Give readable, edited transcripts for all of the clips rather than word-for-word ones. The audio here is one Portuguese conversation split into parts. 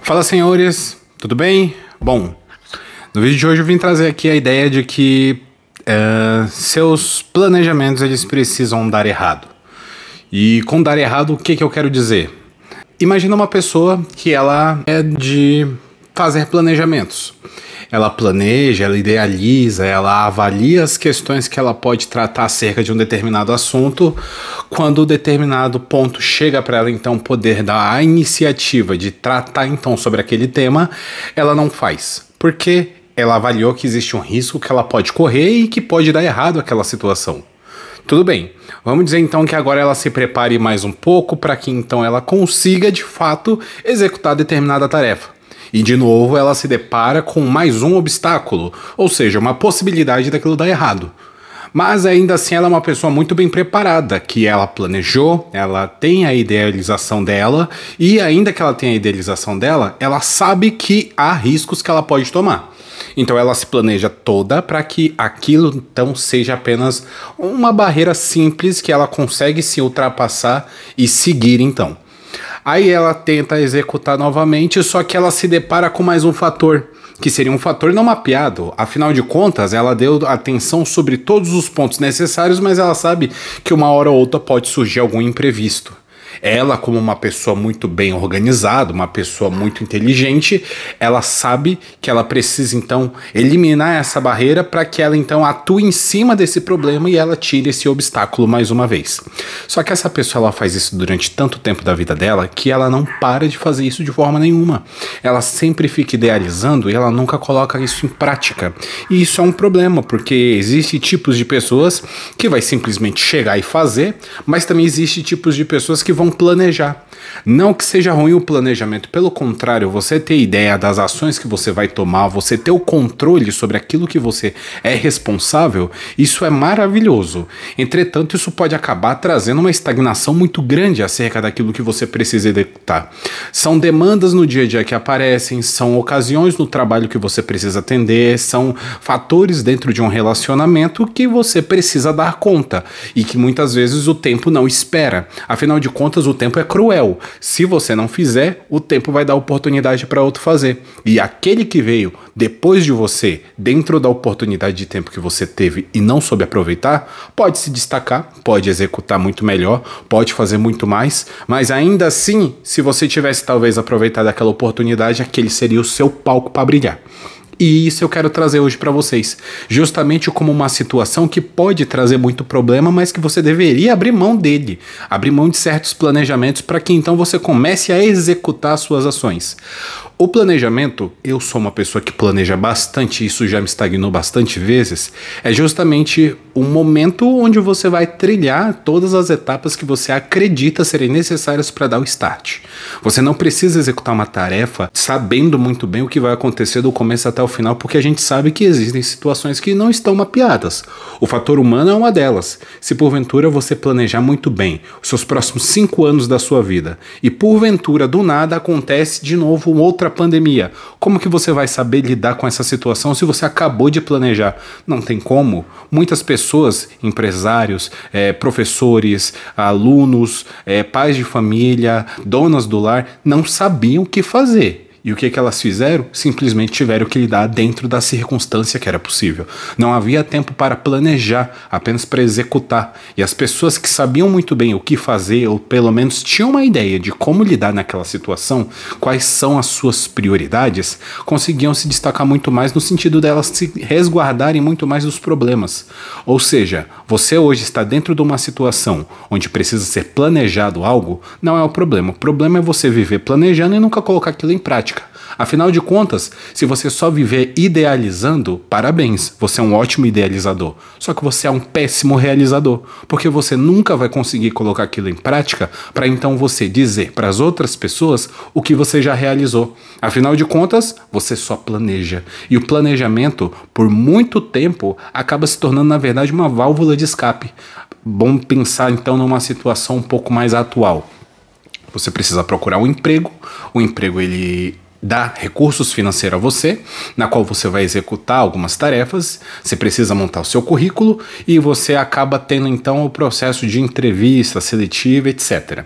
Fala, senhores, tudo bem? Bom, no vídeo de hoje eu vim trazer aqui a ideia de que seus planejamentos eles precisam dar errado. E com dar errado, o que eu quero dizer? Imagina uma pessoa que ela é de fazer planejamentos. Ela planeja, ela idealiza, ela avalia as questões que ela pode tratar acerca de um determinado assunto. Quando o determinado ponto chega para ela, então, poder dar a iniciativa de tratar, então, sobre aquele tema, ela não faz. Porque ela avaliou que existe um risco que ela pode correr e que pode dar errado aquela situação. Tudo bem, vamos dizer então que agora ela se prepare mais um pouco para que então ela consiga, de fato, executar determinada tarefa. E de novo ela se depara com mais um obstáculo, ou seja, uma possibilidade daquilo dar errado. Mas ainda assim ela é uma pessoa muito bem preparada, que ela planejou, ela tem a idealização dela, e ainda que ela tenha a idealização dela, ela sabe que há riscos que ela pode tomar. Então ela se planeja toda para que aquilo então seja apenas uma barreira simples que ela consegue se ultrapassar e seguir então. Aí ela tenta executar novamente, só que ela se depara com mais um fator, que seria um fator não mapeado. Afinal de contas, ela deu atenção sobre todos os pontos necessários, mas ela sabe que uma hora ou outra pode surgir algum imprevisto. Ela, como uma pessoa muito bem organizada, uma pessoa muito inteligente, ela sabe que ela precisa então eliminar essa barreira para que ela então atue em cima desse problema e ela tire esse obstáculo mais uma vez. Só que essa pessoa ela faz isso durante tanto tempo da vida dela que ela não para de fazer isso de forma nenhuma. Ela sempre fica idealizando e ela nunca coloca isso em prática. E isso é um problema, porque existe tipos de pessoas que vai simplesmente chegar e fazer, mas também existe tipos de pessoas que vão planejar. Não que seja ruim o planejamento, pelo contrário, você ter ideia das ações que você vai tomar, você ter o controle sobre aquilo que você é responsável, isso é maravilhoso. Entretanto, isso pode acabar trazendo uma estagnação muito grande acerca daquilo que você precisa executar. São demandas no dia a dia que aparecem, são ocasiões no trabalho que você precisa atender, são fatores dentro de um relacionamento que você precisa dar conta e que muitas vezes o tempo não espera. Afinal de contas, o tempo é cruel. Se você não fizer, o tempo vai dar oportunidade para outro fazer. E aquele que veio depois de você, dentro da oportunidade de tempo que você teve e não soube aproveitar, pode se destacar, pode executar muito melhor, pode fazer muito mais, mas ainda assim, se você tivesse talvez aproveitado aquela oportunidade, aquele seria o seu palco para brilhar. E isso eu quero trazer hoje para vocês, justamente como uma situação que pode trazer muito problema, mas que você deveria abrir mão dele, abrir mão de certos planejamentos para que então você comece a executar suas ações. O planejamento, eu sou uma pessoa que planeja bastante, isso já me estagnou bastante vezes, é justamente um momento onde você vai trilhar todas as etapas que você acredita serem necessárias para dar o start. Você não precisa executar uma tarefa sabendo muito bem o que vai acontecer do começo até o final, porque a gente sabe que existem situações que não estão mapeadas. O fator humano é uma delas. Se porventura você planejar muito bem os seus próximos 5 anos da sua vida e porventura do nada acontece de novo outra pandemia, como que você vai saber lidar com essa situação se você acabou de planejar? Não tem como. Muitas pessoas, empresários, professores, alunos, pais de família, donas do lar, não sabiam o que fazer. E o que elas fizeram? Simplesmente tiveram que lidar dentro da circunstância que era possível. Não havia tempo para planejar, apenas para executar. E as pessoas que sabiam muito bem o que fazer, ou pelo menos tinham uma ideia de como lidar naquela situação, quais são as suas prioridades, conseguiam se destacar muito mais no sentido delas se resguardarem muito mais dos problemas. Ou seja, você hoje está dentro de uma situação onde precisa ser planejado algo, não é o problema é você viver planejando e nunca colocar aquilo em prática. Afinal de contas, se você só viver idealizando, parabéns, você é um ótimo idealizador. Só que você é um péssimo realizador, porque você nunca vai conseguir colocar aquilo em prática para então você dizer para as outras pessoas o que você já realizou. Afinal de contas, você só planeja. E o planejamento, por muito tempo, acaba se tornando, na verdade, uma válvula de escape. Bom pensar então numa situação um pouco mais atual. Você precisa procurar um emprego, o emprego ele dá recursos financeiros a você, na qual você vai executar algumas tarefas, você precisa montar o seu currículo e você acaba tendo então o processo de entrevista seletiva, etc.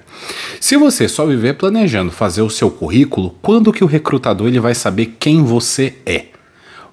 Se você só viver planejando fazer o seu currículo, quando que o recrutador ele vai saber quem você é?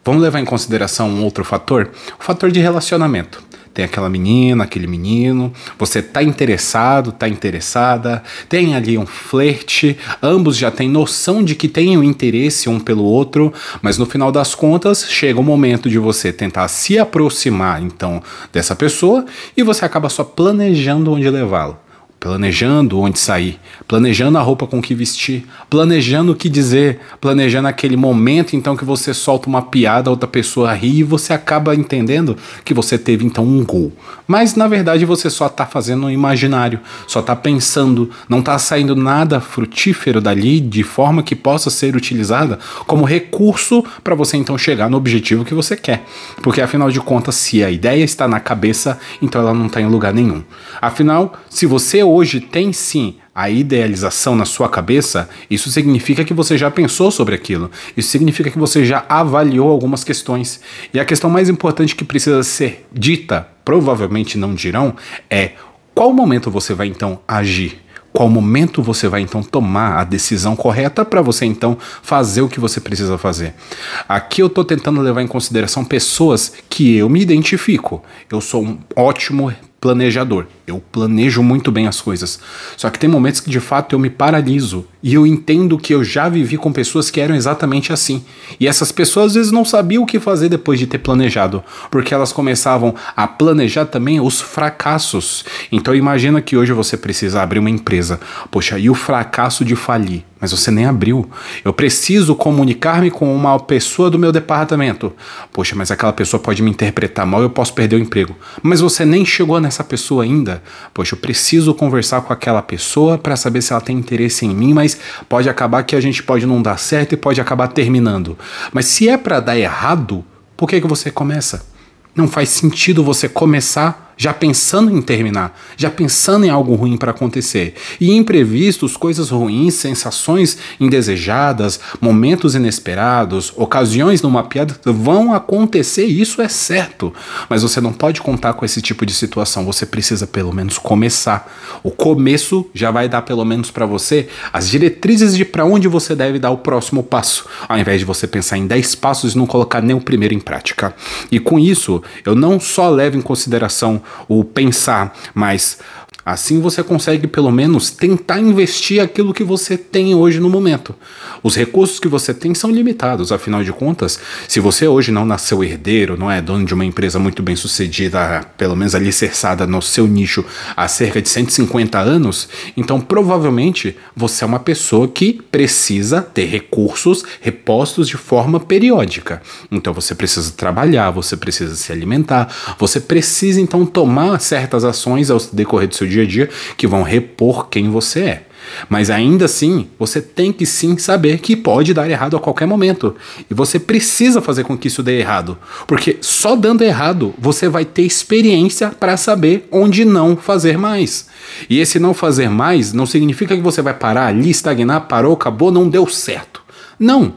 Vamos levar em consideração um outro fator? O fator de relacionamento. Tem aquela menina, aquele menino, você tá interessado, tá interessada, tem ali um flerte, ambos já têm noção de que têm um interesse um pelo outro, mas no final das contas chega o momento de você tentar se aproximar então dessa pessoa e você acaba só planejando onde levá-lo. Planejando onde sair, planejando a roupa com que vestir, planejando o que dizer, planejando aquele momento então que você solta uma piada, outra pessoa ri e você acaba entendendo que você teve então um gol. Mas na verdade você só tá fazendo um imaginário, só tá pensando, não tá saindo nada frutífero dali de forma que possa ser utilizada como recurso para você então chegar no objetivo que você quer. Porque afinal de contas, se a ideia está na cabeça, então ela não está em lugar nenhum. Afinal, se você hoje tem sim a idealização na sua cabeça, isso significa que você já pensou sobre aquilo. Isso significa que você já avaliou algumas questões. E a questão mais importante que precisa ser dita, provavelmente não dirão, é qual momento você vai então agir? Qual momento você vai então tomar a decisão correta para você então fazer o que você precisa fazer? Aqui eu estou tentando levar em consideração pessoas que eu me identifico. Eu sou um ótimo planejador. Eu planejo muito bem as coisas. Só que tem momentos que de fato eu me paraliso e eu entendo que eu já vivi com pessoas que eram exatamente assim. E essas pessoas às vezes não sabiam o que fazer depois de ter planejado, porque elas começavam a planejar também os fracassos. Então imagina que hoje você precisa abrir uma empresa. Poxa, e o fracasso de falir? Mas você nem abriu. Eu preciso comunicar-me com uma pessoa do meu departamento. Poxa, mas aquela pessoa pode me interpretar mal e eu posso perder o emprego. Mas você nem chegou nessa pessoa ainda. Poxa, eu preciso conversar com aquela pessoa para saber se ela tem interesse em mim, mas pode acabar que a gente pode não dar certo e pode acabar terminando. Mas se é para dar errado, por que você começa? Não faz sentido você começar já pensando em terminar, já pensando em algo ruim para acontecer. E imprevistos, coisas ruins, sensações indesejadas, momentos inesperados, ocasiões não mapeadas vão acontecer, isso é certo. Mas você não pode contar com esse tipo de situação, você precisa pelo menos começar. O começo já vai dar pelo menos para você as diretrizes de para onde você deve dar o próximo passo, ao invés de você pensar em 10 passos e não colocar nem o primeiro em prática. E com isso, eu não só levo em consideração o pensar, mas assim você consegue pelo menos tentar investir aquilo que você tem hoje no momento. Os recursos que você tem são limitados, afinal de contas, se você hoje não nasceu herdeiro, não é dono de uma empresa muito bem sucedida, pelo menos alicerçada no seu nicho há cerca de 150 anos, então provavelmente você é uma pessoa que precisa ter recursos repostos de forma periódica. Então você precisa trabalhar, você precisa se alimentar, você precisa então tomar certas ações ao decorrer do seu dia a dia que vão repor quem você é. Mas ainda assim, você tem que sim saber que pode dar errado a qualquer momento. E você precisa fazer com que isso dê errado. Porque só dando errado, você vai ter experiência para saber onde não fazer mais. E esse não fazer mais não significa que você vai parar ali, estagnar, parou, acabou, não deu certo. Não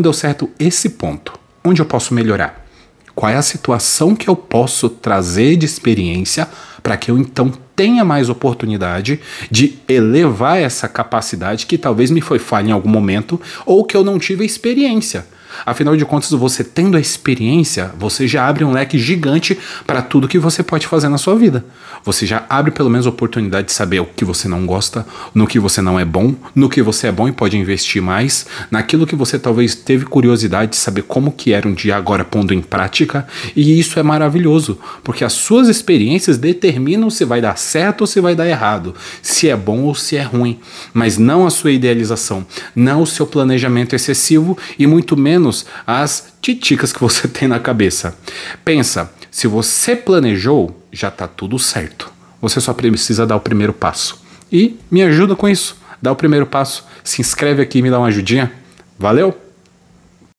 deu certo esse ponto. Onde eu posso melhorar? Qual é a situação que eu posso trazer de experiência para que eu então tenha mais oportunidade de elevar essa capacidade que talvez me foi falha em algum momento ou que eu não tive experiência. Afinal de contas, você tendo a experiência, você já abre um leque gigante para tudo que você pode fazer na sua vida. Você já abre pelo menos a oportunidade de saber o que você não gosta, no que você não é bom, no que você é bom e pode investir mais, naquilo que você talvez teve curiosidade de saber como que era um dia agora pondo em prática. E isso é maravilhoso, porque as suas experiências determinam se vai dar certo ou se vai dar errado, se é bom ou se é ruim, mas não a sua idealização, não o seu planejamento excessivo e muito menos as titicas que você tem na cabeça. Pensa, se você planejou, já tá tudo certo. Você só precisa dar o primeiro passo. E me ajuda com isso. Dá o primeiro passo. Se inscreve aqui e me dá uma ajudinha. Valeu?